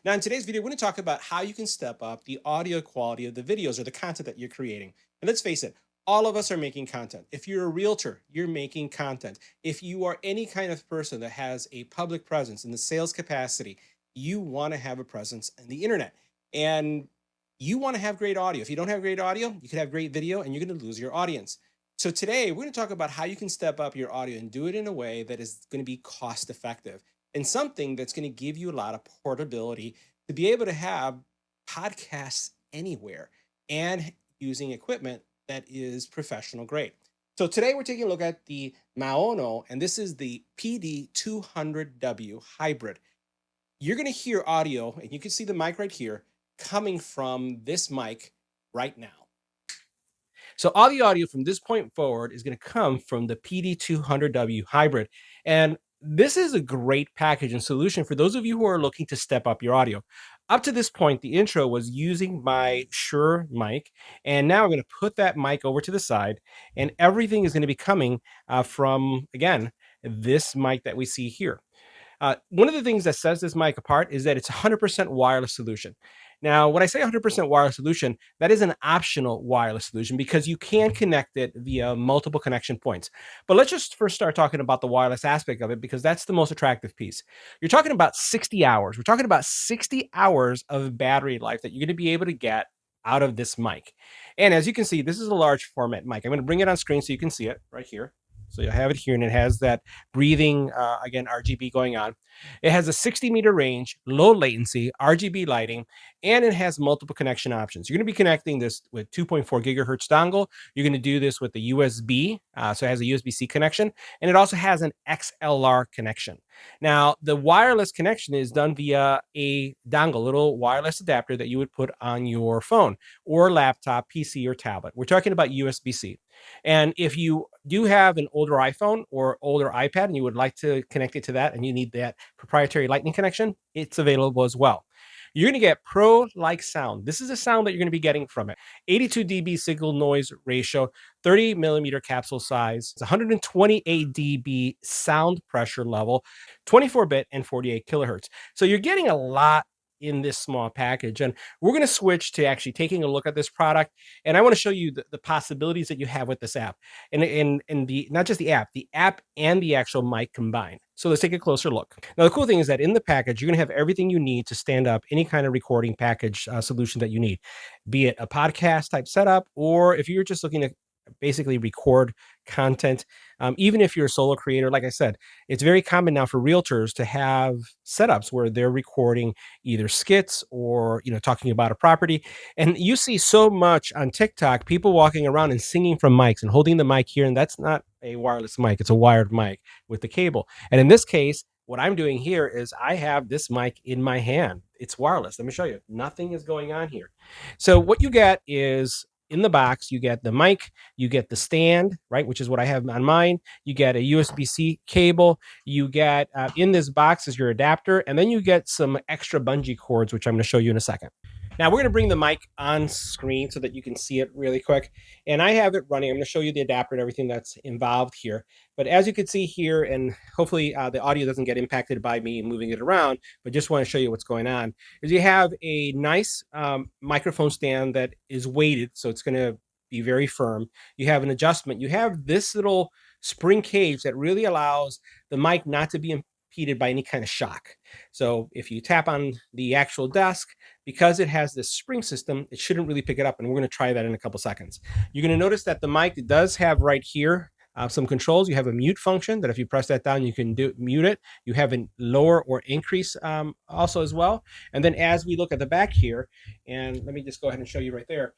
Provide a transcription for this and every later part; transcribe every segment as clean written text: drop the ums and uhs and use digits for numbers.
Now, in today's video, we're going to talk about how you can step up the audio quality of the videos or the content that you're creating. And let's face it, all of us are making content. If you're a realtor, you're making content. If you are any kind of person that has a public presence in the sales capacity, you want to have a presence in the internet. And you want to have great audio. If you don't have great audio, you could have great video and you're going to lose your audience. So today, we're going to talk about how you can step up your audio and do it in a way that is going to be cost effective and something that's going to give you a lot of portability to be able to have podcasts anywhere and using equipment that is professional grade. So today we're taking a look at the Maono, and this is the PD200W Hybrid. You're going to hear audio, and you can see the mic right here coming from this mic right now. So all the audio from this point forward is going to come from the PD200W Hybrid. And this is a great package and solution for those of you who are looking to step up your audio. Up to this point, the intro was using my Shure mic, and now I'm going to put that mic over to the side, and everything is going to be coming from, again, this mic that we see here. One of the things that sets this mic apart is that it's a 100% wireless solution. Now, when I say 100% wireless solution, that is an optional wireless solution because you can connect it via multiple connection points. But let's just first start talking about the wireless aspect of it because that's the most attractive piece. You're talking about 60 hours. We're talking about 60 hours of battery life that you're going to be able to get out of this mic. And as you can see, this is a large format mic. I'm going to bring it on screen so you can see it right here. So you'll have it here, and it has that breathing, again, RGB going on. It has a 60-meter range, low latency, RGB lighting, and it has multiple connection options. You're going to be connecting this with 2.4 gigahertz dongle. You're going to do this with the USB, so it has a USB-C connection, and it also has an XLR connection. Now, the wireless connection is done via a dongle, little wireless adapter that you would put on your phone or laptop, PC, or tablet. We're talking about USB-C. And if you do have an older iPhone or older iPad and you would like to connect it to that and you need that proprietary lightning connection, it's available as well. You're going to get pro-like sound. This is the sound that you're going to be getting from it. 82 dB signal noise ratio, 30 millimeter capsule size, 128 dB sound pressure level, 24-bit and 48 kilohertz. So you're getting a lot in this small package. And we're going to switch to actually taking a look at this product. And I want to show you the possibilities that you have with this app. And the not just the app and the actual mic combined. So let's take a closer look. Now, the cool thing is that in the package, you're going to have everything you need to stand up any kind of recording package solution that you need, be it a podcast type setup, or if you're just looking to basically record content. Even if you're a solo creator, like I said, it's very common now for realtors to have setups where they're recording either skits or talking about a property. And you see so much on TikTok, people walking around and singing from mics and holding the mic here, and that's not a wireless mic, it's a wired mic with the cable. And in this case, what I'm doing here is I have this mic in my hand. It's wireless. Let me show you. Nothing is going on here. So what you get is in the box, you get the mic, you get the stand, right, which is what I have on mine. You get a USB-C cable. You get in this box is your adapter, and then you get some extra bungee cords, which I'm going to show you in a second. Now we're going to bring the mic on screen so that you can see it really quick. And I have it running. I'm going to show you the adapter and everything that's involved here. But as you can see here, and hopefully the audio doesn't get impacted by me moving it around, but just want to show you what's going on, is you have a nice microphone stand that is weighted, so it's going to be very firm. You have an adjustment. You have this little spring cage that really allows the mic not to be impeded by any kind of shock. So if you tap on the actual desk, because it has this spring system, it shouldn't really pick it up. And we're going to try that in a couple seconds. You're going to notice that the mic does have right here some controls. You have a mute function that if you press that down, you can mute it. You have a lower or increase also as well. And then as we look at the back here, and let me just go ahead and show you right there,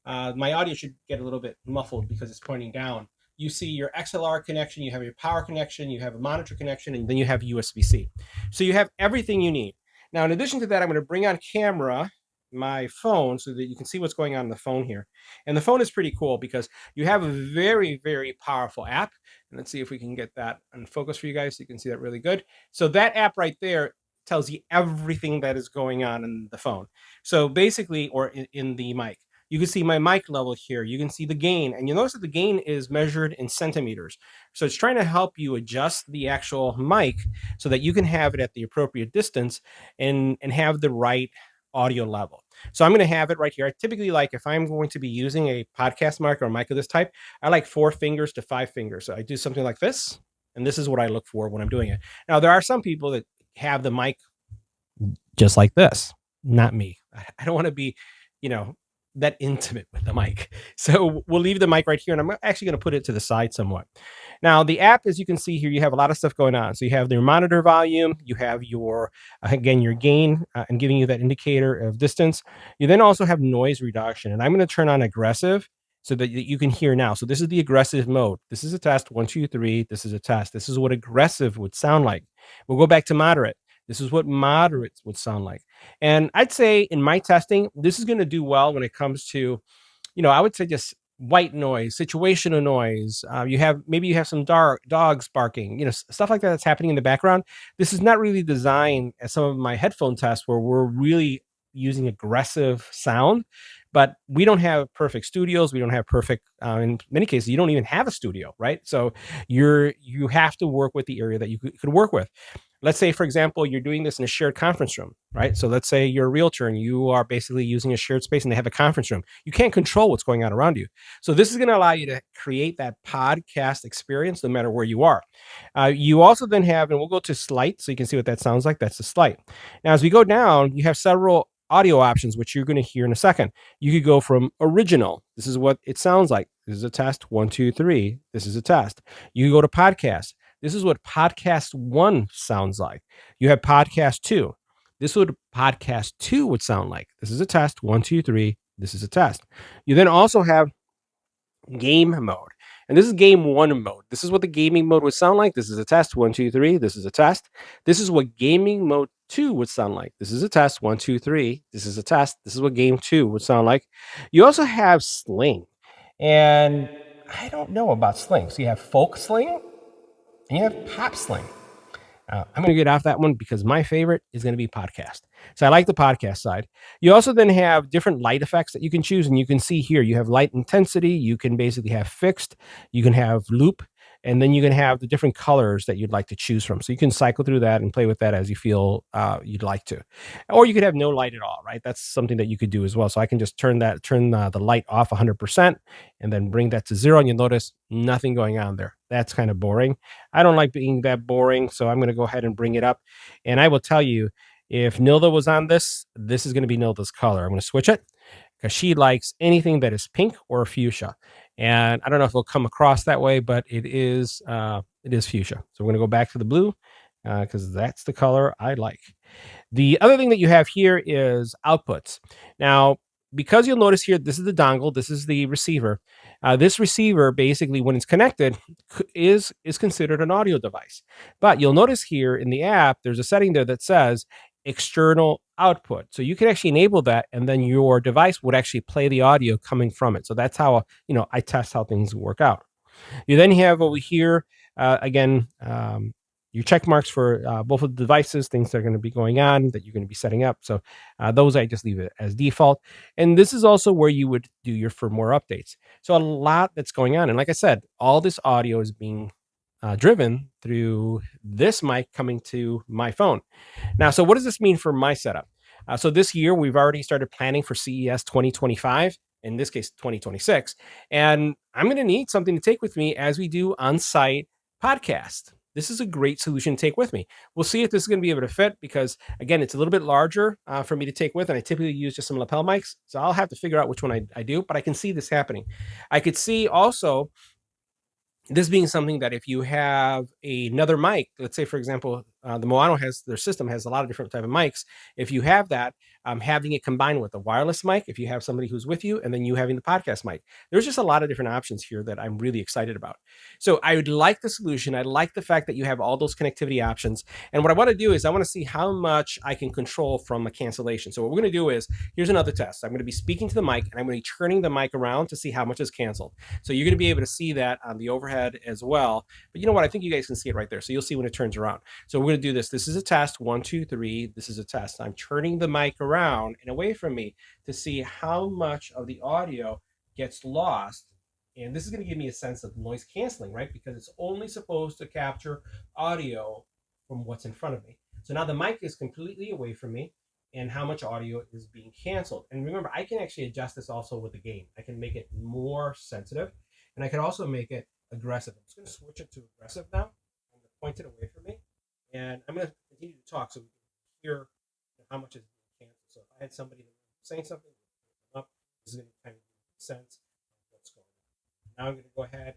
my audio should get a little bit muffled because it's pointing down. You see your XLR connection, you have your power connection, you have a monitor connection, and then you have USB-C. So you have everything you need. Now, in addition to that, I'm going to bring on camera my phone so that you can see what's going on the phone here. And the phone is pretty cool because you have a very, very powerful app. And let's see if we can get that in focus for you guys so you can see that really good. So that app right there tells you everything that is going on in the phone. So basically, or in the mic. You can see my mic level here. You can see the gain, and you'll notice that the gain is measured in centimeters. So it's trying to help you adjust the actual mic so that you can have it at the appropriate distance and have the right audio level. So I'm going to have it right here. I typically like, if I'm going to be using a podcast mic or a mic of this type, I like 4 fingers to 5 fingers. So I do something like this, and this is what I look for when I'm doing it. Now, there are some people that have the mic just like this. Not me. I don't want to be, you know, that intimate with the mic. So we'll leave the mic right here, and I'm actually going to put it to the side somewhat. Now, the app, as you can see here, you have a lot of stuff going on. So you have your monitor volume, you have your, again, your gain, and giving you that indicator of distance. You then also have noise reduction, and I'm going to turn on aggressive so that you can hear now. So this is the aggressive mode. This is a test, 1, 2, 3. This is a test. This is what aggressive would sound like. We'll go back to moderate. This is what moderates would sound like. And I'd say in my testing, this is going to do well when it comes to, I would say just white noise, situational noise. Maybe you have some dogs barking, stuff like that that's happening in the background. This is not really designed as some of my headphone tests where we're really using aggressive sound, but we don't have perfect studios. We don't have perfect, in many cases, you don't even have a studio, right? So you have to work with the area that you could work with. Let's say, for example, you're doing this in a shared conference room, right? So let's say you're a realtor and you are basically using a shared space and they have a conference room. You can't control what's going on around you. So this is going to allow you to create that podcast experience no matter where you are. You also then have, and we'll go to slight so you can see what that sounds like. That's the slight. Now, as we go down, you have several audio options, which you're going to hear in a second. You could go from original. This is what it sounds like. This is a test. 1, 2, 3. This is a test. You go to podcast. This is what podcast 1 sounds like. You have podcast 2. This is what podcast 2 would sound like. This is a test. 1, 2, 3. This is a test. You then also have game mode. And this is game 1 mode. This is what the gaming mode would sound like. This is a test. 1, 2, 3. This is a test. This is what gaming mode 2 would sound like. This is a test. 1, 2, 3. This is a test. This is what game 2 would sound like. You also have sling. And I don't know about sling. So you have folk sling and you have pop sling. I'm going to get off that one because my favorite is going to be podcast. So I like the podcast side. You also then have different light effects that you can choose. And you can see here, you have light intensity. You can basically have fixed. You can have loop. And then you can have the different colors that you'd like to choose from. So you can cycle through that and play with that as you feel you'd like to. Or you could have no light at all, right? That's something that you could do as well. So I can just turn the light off 100% and then bring that to 0. And you'll notice nothing going on there. That's kind of boring. I don't like being that boring. So I'm going to go ahead and bring it up. And I will tell you, if Nilda was on this is going to be Nilda's color. I'm going to switch it because she likes anything that is pink or fuchsia. And I don't know if it'll come across that way, but it is fuchsia. So we're going to go back to the blue because that's the color I like. The other thing that you have here is outputs. Now, because you'll notice here, this is the dongle, this is the receiver. This receiver, basically, when it's connected, is considered an audio device. But you'll notice here in the app, there's a setting there that says external output. So you can actually enable that, and then your device would actually play the audio coming from it. So that's how, I test how things work out. You then have over here, again, your check marks for both of the devices, things that are going to be going on that you're going to be setting up. So those I just leave it as default. And this is also where you would do your firmware updates. So a lot that's going on. And like I said, all this audio is being driven through this mic coming to my phone. Now, so what does this mean for my setup? So this year, we've already started planning for CES 2025, in this case, 2026. And I'm going to need something to take with me as we do on-site podcast. This is a great solution to take with me. We'll see if this is going to be able to fit because, again, it's a little bit larger for me to take with, and I typically use just some lapel mics. So I'll have to figure out which one I do, but I can see this happening. I could see also this being something that if you have another mic, let's say, for example, the Maono their system has a lot of different type of mics. If you have that, having it combined with the wireless mic, if you have somebody who's with you, and then you having the podcast mic, there's just a lot of different options here that I'm really excited about. So I would like the solution. I like the fact that you have all those connectivity options. And what I want to do is I want to see how much I can control from a cancellation. So what we're going to do is, here's another test. I'm going to be speaking to the mic, and I'm going to be turning the mic around to see how much is canceled. So you're going to be able to see that on the overhead as well. But you know what? I think you guys can see it right there. So you'll see when it turns around. So we're going to do this. This is a test. 1, 2, 3. This is a test. I'm turning the mic around. around and away from me to see how much of the audio gets lost. And this is going to give me a sense of noise canceling, right? Because it's only supposed to capture audio from what's in front of me. So now the mic is completely away from me and how much audio is being canceled. And remember, I can actually adjust this also with the gain. I can make it more sensitive, and I can also make it aggressive. I'm just going to switch it to aggressive now. I'm going to point it away from me, and I'm going to continue to talk so we can hear how much is being canceled. So if I had somebody saying something, up, this is going to kind of give sense of what's going on. Now I'm going to go ahead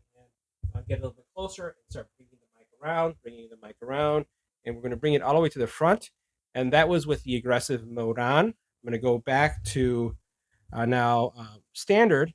and get a little bit closer and start bringing the mic around, and we're going to bring it all the way to the front. And that was with the aggressive mode on. I'm going to go back to now standard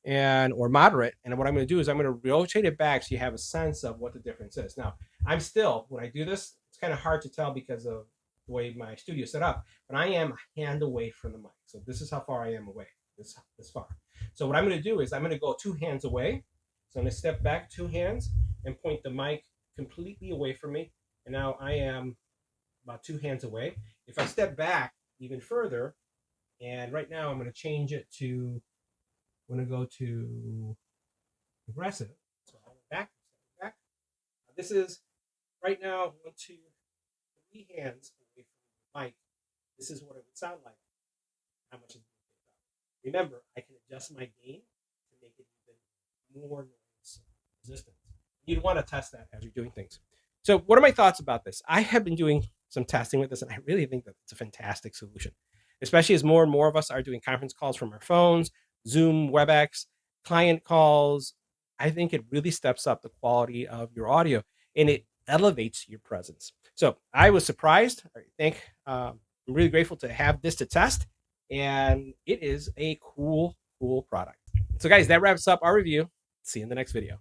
or moderate. And what I'm going to do is I'm going to rotate it back so you have a sense of what the difference is. Now, I'm still, when I do this, it's kind of hard to tell because of the way my studio is set up, but I am a hand away from the mic. So this is how far I am away, this far. So what I'm going to do is I'm going to go 2 hands away. So I'm going to step back 2 hands and point the mic completely away from me. And now I am about 2 hands away. If I step back even further, and right now I'm going to change it to, I'm going to go to aggressive. So I'll go back. This is right now 1, 2, 3 hands away from the mic. This is what it would sound like. How much is it? Remember, I can adjust my gain to make it even more noise resistant. You'd want to test that as you're doing things. So what are my thoughts about this? I have been doing some testing with this, and I really think that it's a fantastic solution, especially as more and more of us are doing conference calls from our phones, Zoom, WebEx, client calls. I think it really steps up the quality of your audio, and it elevates your presence. So I was surprised. I'm really grateful to have this to test, and it is a cool product. So guys, that wraps up our review. See you in the next video.